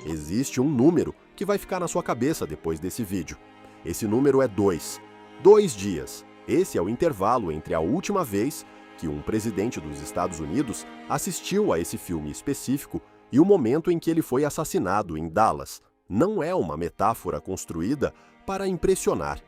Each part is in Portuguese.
Existe um número que vai ficar na sua cabeça depois desse vídeo. Esse número é 2. 2 dias. Esse é o intervalo entre a última vez que um presidente dos Estados Unidos assistiu a esse filme específico e o momento em que ele foi assassinado em Dallas. Não é uma metáfora construída para impressionar.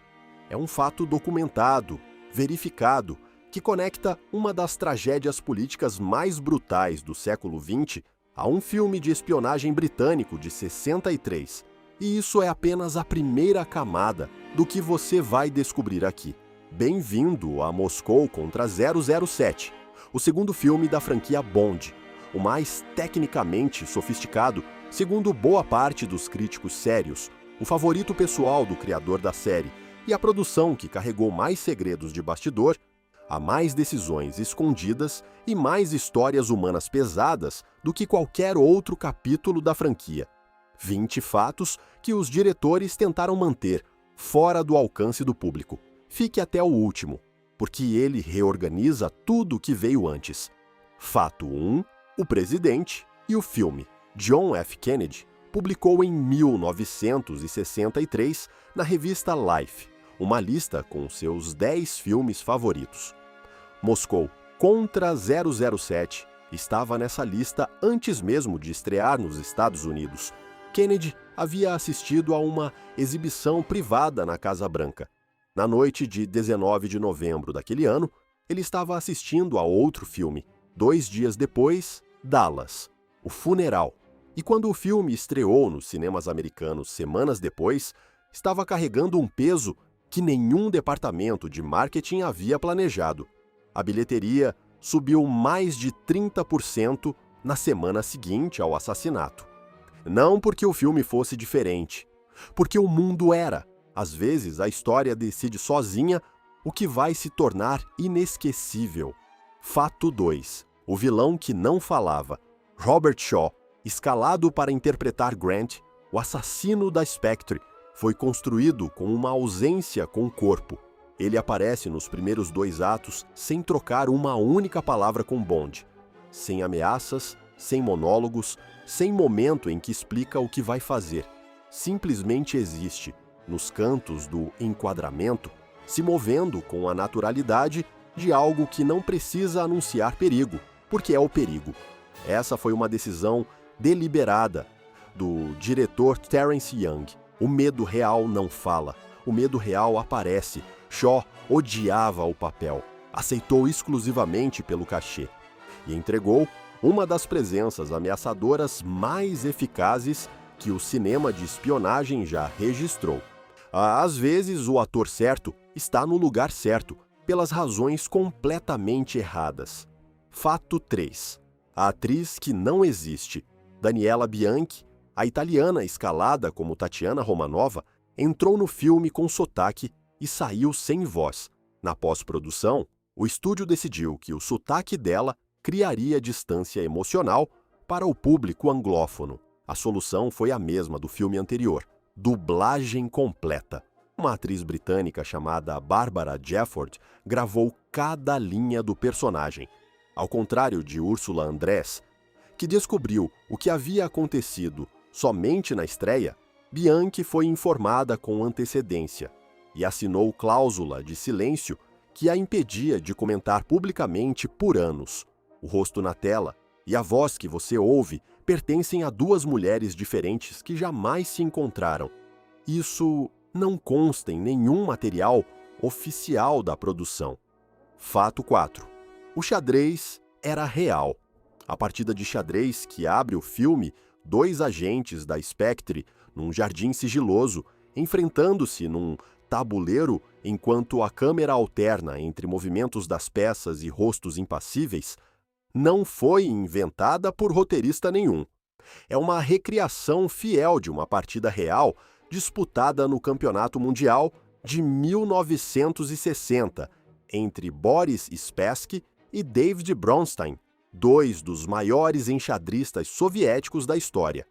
É um fato documentado, verificado, que conecta uma das tragédias políticas mais brutais do século XX a um filme de espionagem britânico de 63. E isso é apenas a primeira camada do que você vai descobrir aqui. Bem-vindo a Moscou contra 007, o segundo filme da franquia Bond, o mais tecnicamente sofisticado, segundo boa parte dos críticos sérios, o favorito pessoal do criador da série e a produção que carregou mais segredos de bastidor. Há mais decisões escondidas e mais histórias humanas pesadas do que qualquer outro capítulo da franquia. 20 fatos que os diretores tentaram manter fora do alcance do público. Fique até o último, porque ele reorganiza tudo o que veio antes. Fato 1. O presidente e o filme. John F. Kennedy publicou em 1963 na revista Life uma lista com seus 10 filmes favoritos. Moscou contra 007 estava nessa lista antes mesmo de estrear nos Estados Unidos. Kennedy havia assistido a uma exibição privada na Casa Branca. Na noite de 19 de novembro daquele ano, ele estava assistindo a outro filme. 2 dias depois, Dallas, O Funeral. E quando o filme estreou nos cinemas americanos semanas depois, estava carregando um peso que nenhum departamento de marketing havia planejado. A bilheteria subiu mais de 30% na semana seguinte ao assassinato. Não porque o filme fosse diferente, porque o mundo era. Às vezes, a história decide sozinha o que vai se tornar inesquecível. Fato 2. O vilão que não falava. Robert Shaw, escalado para interpretar Grant, o assassino da Spectre, foi construído com uma ausência com corpo. Ele aparece nos primeiros 2 atos sem trocar uma única palavra com Bond. Sem ameaças, sem monólogos, sem momento em que explica o que vai fazer. Simplesmente existe, nos cantos do enquadramento, se movendo com a naturalidade de algo que não precisa anunciar perigo, porque é o perigo. Essa foi uma decisão deliberada do diretor Terence Young. O medo real não fala, o medo real aparece. Shaw odiava o papel, aceitou exclusivamente pelo cachê e entregou uma das presenças ameaçadoras mais eficazes que o cinema de espionagem já registrou. Às vezes, o ator certo está no lugar certo, pelas razões completamente erradas. Fato 3. A atriz que não existe, Daniela Bianchi, a italiana escalada como Tatiana Romanova, entrou no filme com sotaque e saiu sem voz. Na pós-produção, o estúdio decidiu que o sotaque dela criaria distância emocional para o público anglófono. A solução foi a mesma do filme anterior: dublagem completa. Uma atriz britânica chamada Barbara Jafford gravou cada linha do personagem. Ao contrário de Ursula Andress, que descobriu o que havia acontecido somente na estreia, Bianchi foi informada com antecedência e assinou cláusula de silêncio que a impedia de comentar publicamente por anos. O rosto na tela e a voz que você ouve pertencem a 2 mulheres diferentes que jamais se encontraram. Isso não consta em nenhum material oficial da produção. Fato 4. O xadrez era real. A partida de xadrez que abre o filme, 2 agentes da Spectre num jardim sigiloso, enfrentando-se num tabuleiro enquanto a câmera alterna entre movimentos das peças e rostos impassíveis, não foi inventada por roteirista nenhum. É uma recriação fiel de uma partida real disputada no Campeonato Mundial de 1960 entre Boris Spassky e David Bronstein, 2 dos maiores enxadristas soviéticos da história.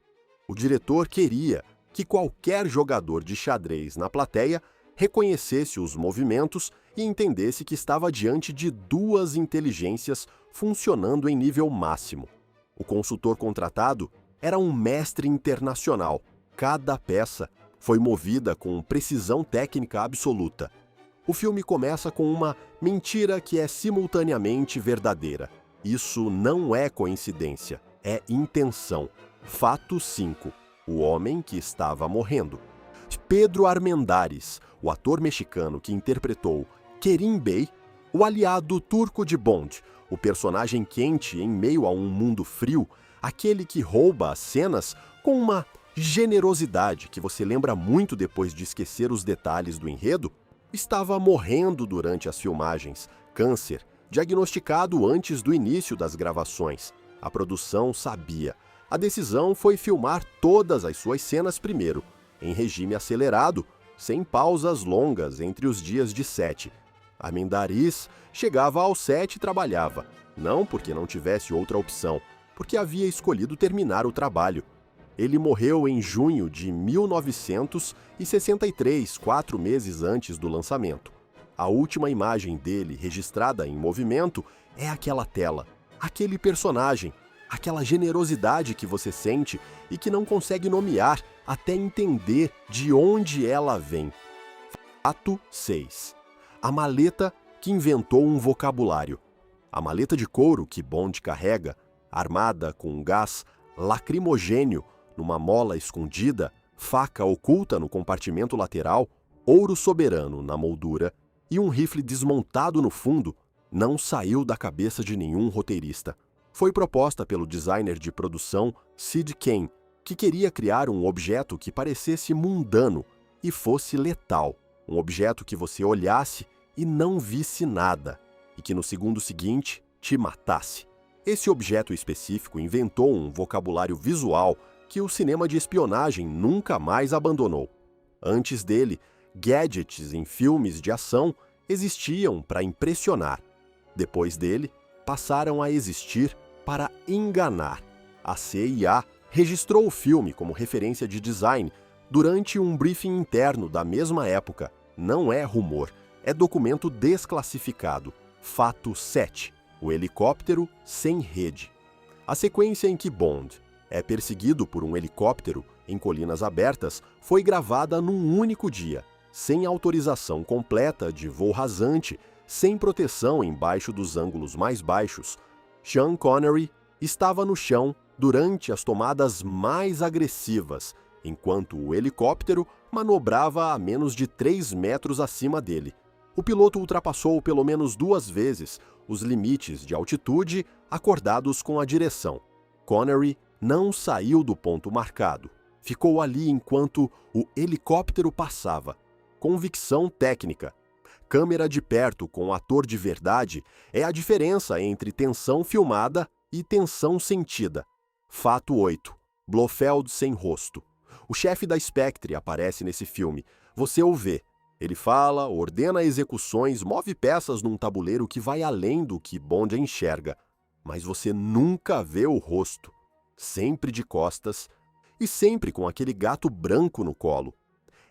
O diretor queria que qualquer jogador de xadrez na plateia reconhecesse os movimentos e entendesse que estava diante de 2 inteligências funcionando em nível máximo. O consultor contratado era um mestre internacional. Cada peça foi movida com precisão técnica absoluta. O filme começa com uma mentira que é simultaneamente verdadeira. Isso não é coincidência, é intenção. Fato 5. O homem que estava morrendo. Pedro Armendáriz, o ator mexicano que interpretou Kerim Bey, o aliado turco de Bond, o personagem quente em meio a um mundo frio, aquele que rouba as cenas com uma generosidade que você lembra muito depois de esquecer os detalhes do enredo, estava morrendo durante as filmagens, câncer, diagnosticado antes do início das gravações. A produção sabia. A decisão foi filmar todas as suas cenas primeiro, em regime acelerado, sem pausas longas entre os dias de set. Armendáriz chegava ao set e trabalhava, não porque não tivesse outra opção, porque havia escolhido terminar o trabalho. Ele morreu em junho de 1963, 4 meses antes do lançamento. A última imagem dele, registrada em movimento, é aquela tela, aquele personagem, aquela generosidade que você sente e que não consegue nomear até entender de onde ela vem. Fato 6. A maleta que inventou um vocabulário. A maleta de couro que Bond carrega, armada com um gás lacrimogênio numa mola escondida, faca oculta no compartimento lateral, ouro soberano na moldura e um rifle desmontado no fundo, não saiu da cabeça de nenhum roteirista. Foi proposta pelo designer de produção Sid Cain, que queria criar um objeto que parecesse mundano e fosse letal. Um objeto que você olhasse e não visse nada, e que no segundo seguinte te matasse. Esse objeto específico inventou um vocabulário visual que o cinema de espionagem nunca mais abandonou. Antes dele, gadgets em filmes de ação existiam para impressionar. Depois dele, passaram a existir para enganar. A CIA registrou o filme como referência de design durante um briefing interno da mesma época. Não é rumor, é documento desclassificado. Fato 7. O helicóptero sem rede. A sequência em que Bond é perseguido por um helicóptero em colinas abertas foi gravada num único dia, sem autorização completa de voo rasante, sem proteção embaixo dos ângulos mais baixos. Sean Connery estava no chão durante as tomadas mais agressivas, enquanto o helicóptero manobrava a menos de 3 metros acima dele. O piloto ultrapassou pelo menos 2 vezes os limites de altitude acordados com a direção. Connery não saiu do ponto marcado. Ficou ali enquanto o helicóptero passava. Convicção técnica. Câmera de perto com ator de verdade é a diferença entre tensão filmada e tensão sentida. Fato 8. Blofeld sem rosto. O chefe da Spectre aparece nesse filme. Você o vê. Ele fala, ordena execuções, move peças num tabuleiro que vai além do que Bond enxerga. Mas você nunca vê o rosto. Sempre de costas e sempre com aquele gato branco no colo.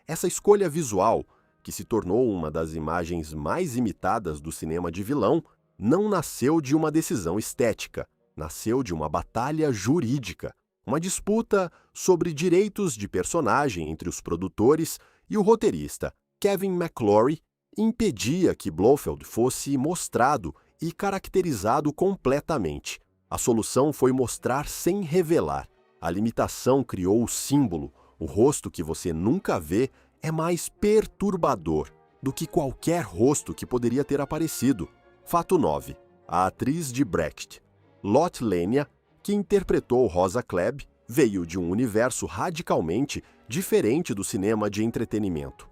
Essa escolha visual, que se tornou uma das imagens mais imitadas do cinema de vilão, não nasceu de uma decisão estética, nasceu de uma batalha jurídica, uma disputa sobre direitos de personagem entre os produtores e o roteirista. Kevin McClory impedia que Blofeld fosse mostrado e caracterizado completamente. A solução foi mostrar sem revelar. A limitação criou o símbolo. O rosto que você nunca vê é mais perturbador do que qualquer rosto que poderia ter aparecido. Fato 9. A atriz de Brecht. Lotte Lenya, que interpretou Rosa Klebb, veio de um universo radicalmente diferente do cinema de entretenimento.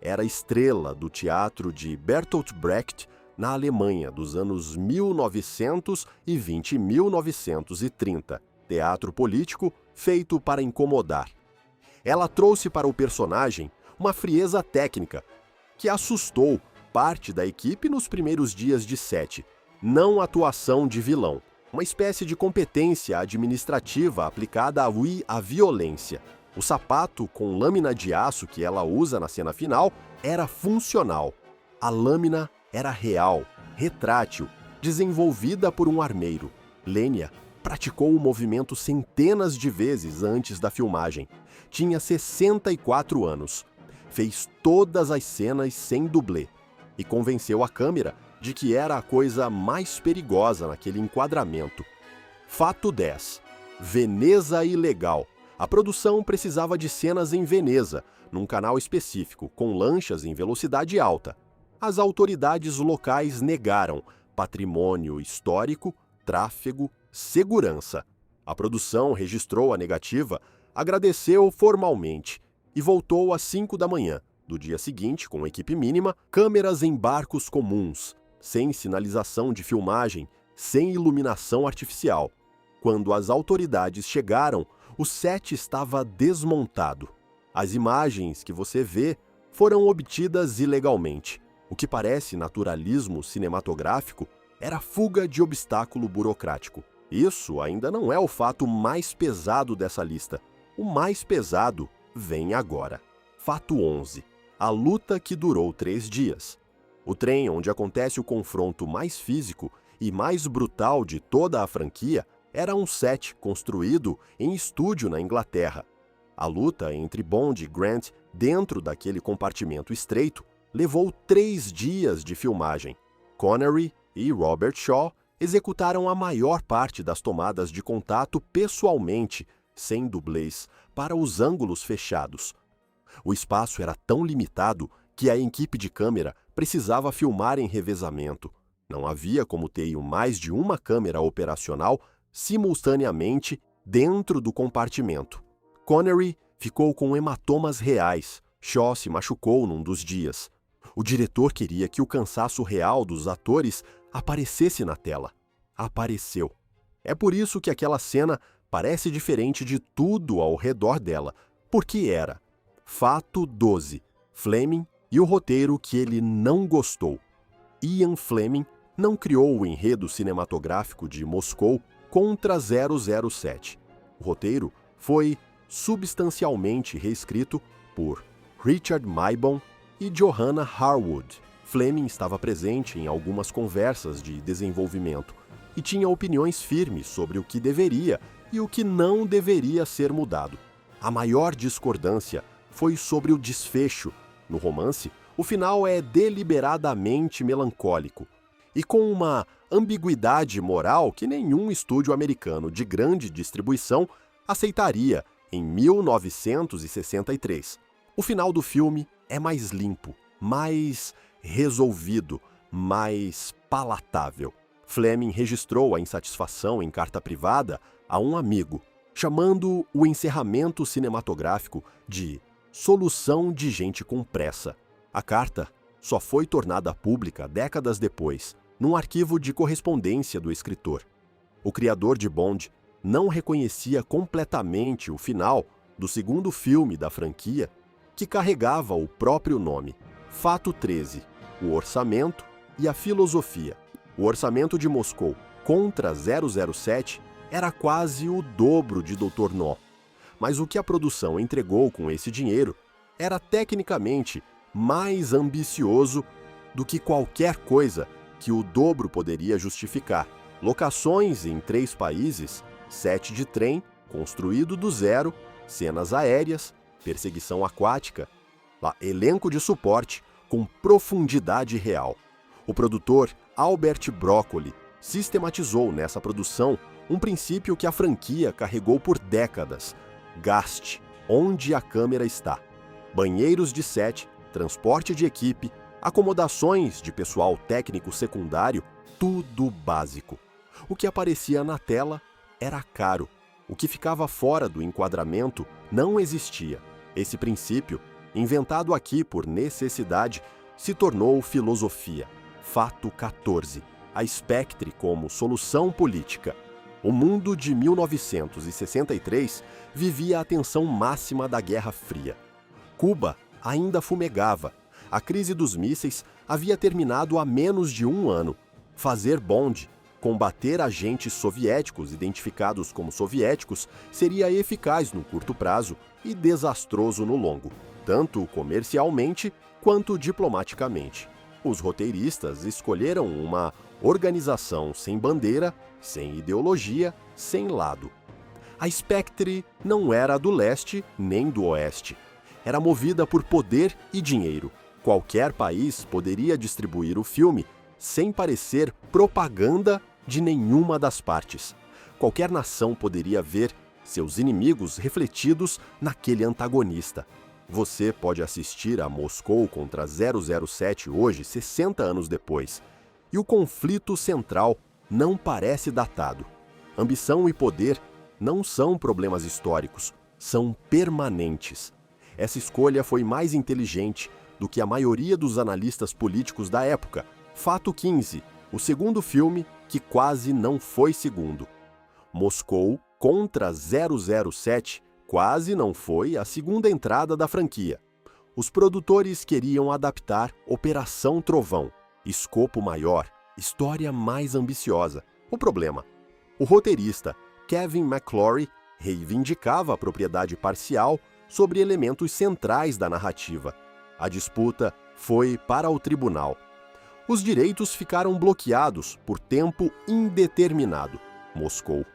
Era estrela do teatro de Bertolt Brecht na Alemanha dos anos 1920 e 1930, teatro político feito para incomodar. Ela trouxe para o personagem uma frieza técnica que assustou parte da equipe nos primeiros dias de set. Não atuação de vilão, uma espécie de competência administrativa aplicada à violência. O sapato com lâmina de aço que ela usa na cena final era funcional. A lâmina era real, retrátil, desenvolvida por um armeiro. Lenya praticou o movimento centenas de vezes antes da filmagem. Tinha 64 anos. Fez todas as cenas sem dublê e convenceu a câmera de que era a coisa mais perigosa naquele enquadramento. Fato 10. Veneza ilegal. A produção precisava de cenas em Veneza, num canal específico, com lanchas em velocidade alta. As autoridades locais negaram patrimônio histórico, tráfego, segurança. A produção registrou a negativa, agradeceu formalmente e voltou às 5 da manhã. Do dia seguinte, com equipe mínima, câmeras em barcos comuns, sem sinalização de filmagem, sem iluminação artificial. Quando as autoridades chegaram, o set estava desmontado. As imagens que você vê foram obtidas ilegalmente. O que parece naturalismo cinematográfico era fuga de obstáculo burocrático. Isso ainda não é o fato mais pesado dessa lista. O mais pesado vem agora. Fato 11. A luta que durou 3 dias. O trem onde acontece o confronto mais físico e mais brutal de toda a franquia era um set construído em estúdio na Inglaterra. A luta entre Bond e Grant dentro daquele compartimento estreito levou 3 dias de filmagem. Connery e Robert Shaw executaram a maior parte das tomadas de contato pessoalmente, sem dublês, para os ângulos fechados. O espaço era tão limitado que a equipe de câmera precisava filmar em revezamento. Não havia como ter mais de uma câmera operacional simultaneamente dentro do compartimento. Connery ficou com hematomas reais. Shaw se machucou num dos dias. O diretor queria que o cansaço real dos atores aparecesse na tela. Apareceu. É por isso que aquela cena parece diferente de tudo ao redor dela, porque era. Fato 12. Fleming e o roteiro que ele não gostou. Ian Fleming não criou o enredo cinematográfico de Moscou contra 007. O roteiro foi substancialmente reescrito por Richard Maibaum e Johanna Harwood. Fleming estava presente em algumas conversas de desenvolvimento e tinha opiniões firmes sobre o que deveria e o que não deveria ser mudado. A maior discordância foi sobre o desfecho. No romance, o final é deliberadamente melancólico e com uma ambiguidade moral que nenhum estúdio americano de grande distribuição aceitaria em 1963. O final do filme é mais limpo, mais resolvido, mais palatável. Fleming registrou a insatisfação em carta privada a um amigo, chamando o encerramento cinematográfico de solução de gente com pressa. A carta só foi tornada pública décadas depois, num arquivo de correspondência do escritor. O criador de Bond não reconhecia completamente o final do segundo filme da franquia, que carregava o próprio nome. Fato 13. O orçamento e a filosofia. O orçamento de Moscou contra 007 era quase o dobro de Dr. No. Mas o que a produção entregou com esse dinheiro era tecnicamente mais ambicioso do que qualquer coisa que o dobro poderia justificar. Locações em 3 países, set de trem construído do zero, cenas aéreas, perseguição aquática, elenco de suporte com profundidade real. O produtor Albert Broccoli sistematizou nessa produção um princípio que a franquia carregou por décadas: gaste onde a câmera está. Banheiros de set, transporte de equipe, acomodações de pessoal técnico secundário, tudo básico. O que aparecia na tela era caro. O que ficava fora do enquadramento não existia. Esse princípio, inventado aqui por necessidade, se tornou filosofia. Fato 14. A Spectre como solução política. O mundo de 1963 vivia a tensão máxima da Guerra Fria. Cuba ainda fumegava. A crise dos mísseis havia terminado há menos de 1 ano. Fazer Bond, combater agentes soviéticos identificados como soviéticos, seria eficaz no curto prazo e desastroso no longo, tanto comercialmente quanto diplomaticamente. Os roteiristas escolheram uma Organização sem bandeira, sem ideologia, sem lado. A Spectre não era do leste nem do oeste. Era movida por poder e dinheiro. Qualquer país poderia distribuir o filme sem parecer propaganda de nenhuma das partes. Qualquer nação poderia ver seus inimigos refletidos naquele antagonista. Você pode assistir a Moscou contra 007 hoje, 60 anos depois, e o conflito central não parece datado. Ambição e poder não são problemas históricos, são permanentes. Essa escolha foi mais inteligente do que a maioria dos analistas políticos da época. Fato 15, o segundo filme que quase não foi segundo. Moscou contra 007 quase não foi a segunda entrada da franquia. Os produtores queriam adaptar Operação Trovão, escopo maior, história mais ambiciosa. O problema: o roteirista Kevin McClory reivindicava a propriedade parcial sobre elementos centrais da narrativa. A disputa foi para o tribunal. Os direitos ficaram bloqueados por tempo indeterminado. Moscou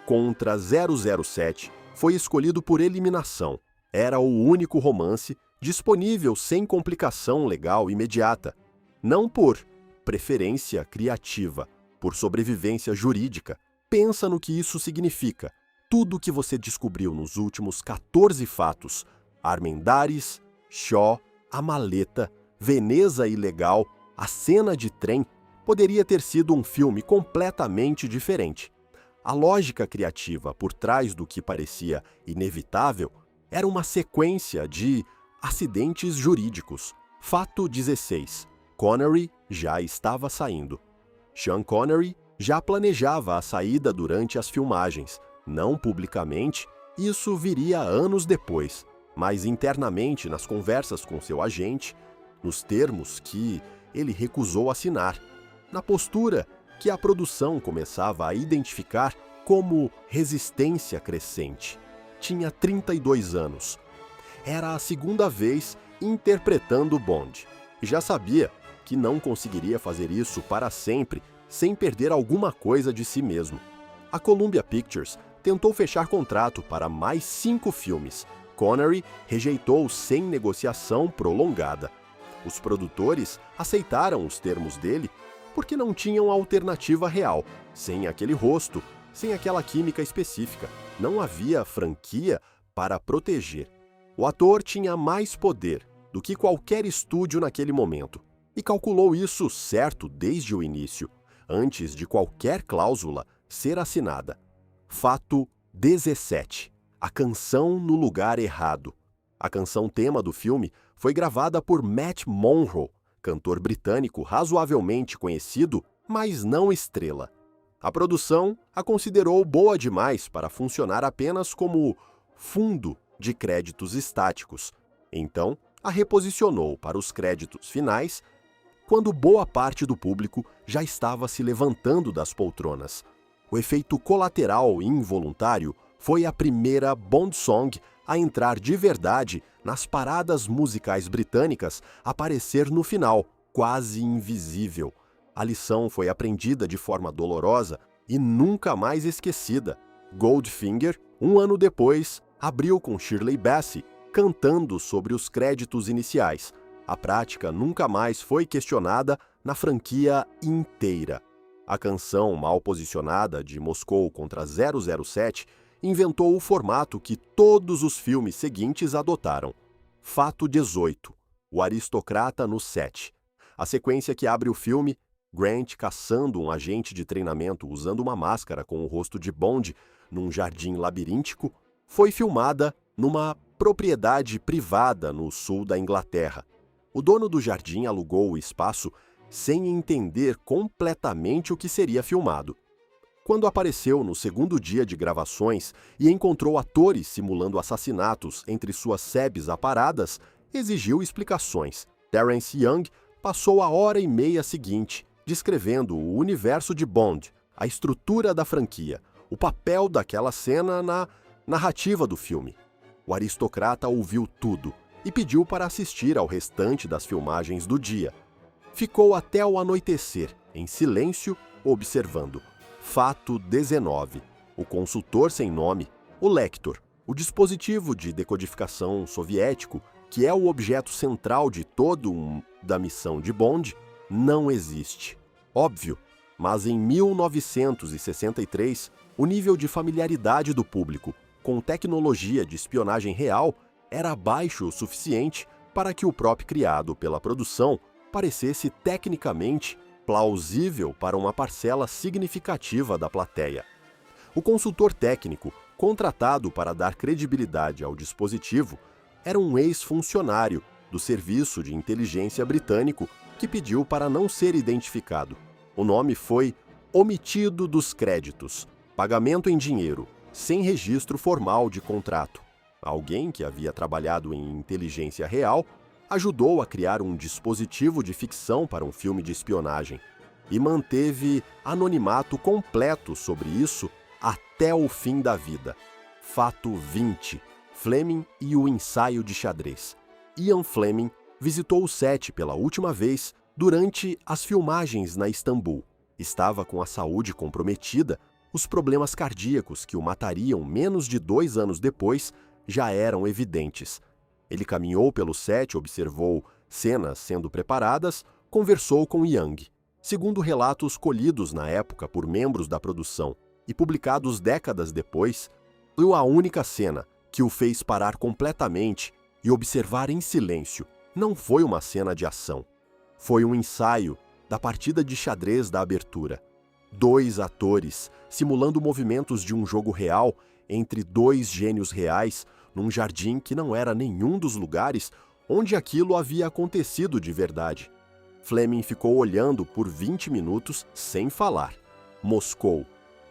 contra 007 foi escolhido por eliminação. Era o único romance disponível sem complicação legal imediata. Não por preferência criativa, por sobrevivência jurídica. Pensa no que isso significa. Tudo o que você descobriu nos últimos 14 fatos, Armendáriz, Shaw, a maleta, Veneza ilegal, a cena de trem, poderia ter sido um filme completamente diferente. A lógica criativa por trás do que parecia inevitável era uma sequência de acidentes jurídicos. Fato 16. Connery já estava saindo. Sean Connery já planejava a saída durante as filmagens. Não publicamente, isso viria anos depois, mas internamente nas conversas com seu agente, nos termos que ele recusou assinar, na postura que a produção começava a identificar como resistência crescente. Tinha 32 anos. Era a segunda vez interpretando Bond. E já sabia que não conseguiria fazer isso para sempre sem perder alguma coisa de si mesmo. A Columbia Pictures tentou fechar contrato para mais 5 filmes. Connery rejeitou sem negociação prolongada. Os produtores aceitaram os termos dele porque não tinham alternativa real. Sem aquele rosto, sem aquela química específica, não havia franquia para proteger. O ator tinha mais poder do que qualquer estúdio naquele momento e calculou isso certo desde o início, antes de qualquer cláusula ser assinada. Fato 17. A canção no lugar errado. A canção tema do filme foi gravada por Matt Monro, cantor britânico razoavelmente conhecido, mas não estrela. A produção a considerou boa demais para funcionar apenas como fundo de créditos estáticos. Então, a reposicionou para os créditos finais, quando boa parte do público já estava se levantando das poltronas. O efeito colateral involuntário foi a primeira Bond Song a entrar de verdade nas paradas musicais britânicas, aparecer no final, quase invisível. A lição foi aprendida de forma dolorosa e nunca mais esquecida. Goldfinger, um ano depois, abriu com Shirley Bassey, cantando sobre os créditos iniciais. A prática nunca mais foi questionada na franquia inteira. A canção mal posicionada de Moscou contra 007 inventou o formato que todos os filmes seguintes adotaram. Fato 18. O aristocrata no set. A sequência que abre o filme, Grant caçando um agente de treinamento usando uma máscara com o rosto de Bond num jardim labiríntico, foi filmada numa propriedade privada no sul da Inglaterra. O dono do jardim alugou o espaço sem entender completamente o que seria filmado. Quando apareceu no segundo dia de gravações e encontrou atores simulando assassinatos entre suas sebes aparadas, exigiu explicações. Terence Young passou a hora e meia seguinte descrevendo o universo de Bond, a estrutura da franquia, o papel daquela cena na narrativa do filme. O aristocrata ouviu tudo e pediu para assistir ao restante das filmagens do dia. Ficou até o anoitecer, em silêncio, observando. Fato 19. O consultor sem nome, o Lector, o dispositivo de decodificação soviético, que é o objeto central de da missão de Bond, não existe. Óbvio, mas em 1963, o nível de familiaridade do público com tecnologia de espionagem real era baixo o suficiente para que o próprio criado pela produção parecesse tecnicamente plausível para uma parcela significativa da plateia. O consultor técnico, contratado para dar credibilidade ao dispositivo, era um ex-funcionário do Serviço de Inteligência britânico que pediu para não ser identificado. O nome foi omitido dos créditos, pagamento em dinheiro, sem registro formal de contrato. Alguém que havia trabalhado em inteligência real ajudou a criar um dispositivo de ficção para um filme de espionagem e manteve anonimato completo sobre isso até o fim da vida. Fato 20. Fleming e o ensaio de xadrez. Ian Fleming visitou o set pela última vez durante as filmagens na Istambul. Estava com a saúde comprometida, os problemas cardíacos que o matariam menos de 2 anos depois já eram evidentes. Ele caminhou pelo set, observou cenas sendo preparadas, conversou com Young. Segundo relatos colhidos na época por membros da produção e publicados décadas depois, foi a única cena que o fez parar completamente e observar em silêncio. Não foi uma cena de ação. Foi um ensaio da partida de xadrez da abertura. 2 atores simulando movimentos de um jogo real entre 2 gênios reais num jardim que não era nenhum dos lugares onde aquilo havia acontecido de verdade. Fleming ficou olhando por 20 minutos sem falar. Moscou.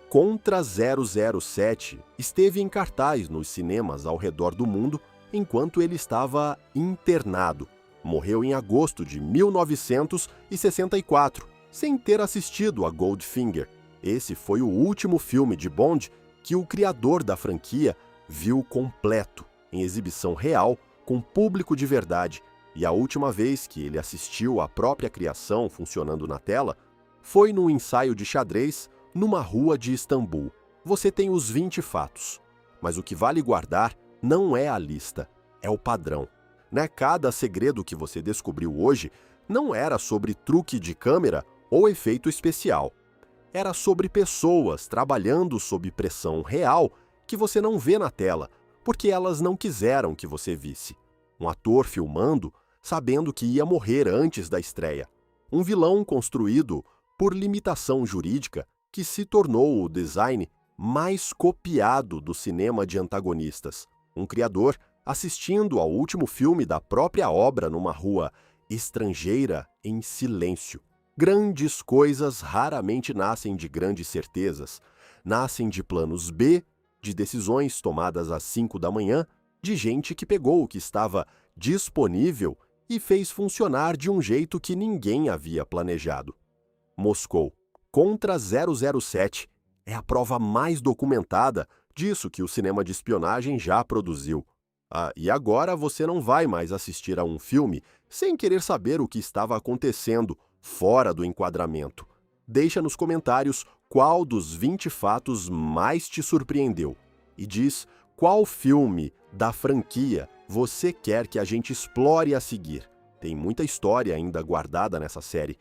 Contra 007 esteve em cartaz nos cinemas ao redor do mundo enquanto ele estava internado. Morreu em agosto de 1964, sem ter assistido a Goldfinger. Esse foi o último filme de Bond que o criador da franquia viu completo, em exibição real, com público de verdade, e a última vez que ele assistiu à própria criação funcionando na tela foi num ensaio de xadrez numa rua de Istambul. Você tem os 20 fatos, mas o que vale guardar não é a lista, é o padrão. Cada segredo que você descobriu hoje não era sobre truque de câmera ou efeito especial. Era sobre pessoas trabalhando sob pressão real que você não vê na tela, porque elas não quiseram que você visse. Um ator filmando, sabendo que ia morrer antes da estreia. Um vilão construído por limitação jurídica que se tornou o design mais copiado do cinema de antagonistas. Um criador assistindo ao último filme da própria obra numa rua estrangeira em silêncio. Grandes coisas raramente nascem de grandes certezas. Nascem de planos B, de decisões tomadas às 5 da manhã, de gente que pegou o que estava disponível e fez funcionar de um jeito que ninguém havia planejado. Moscou contra 007 é a prova mais documentada disso que o cinema de espionagem já produziu. E agora você não vai mais assistir a um filme sem querer saber o que estava acontecendo fora do enquadramento. Deixa nos comentários qual dos 20 fatos mais te surpreendeu e diz qual filme da franquia você quer que a gente explore a seguir. Tem muita história ainda guardada nessa série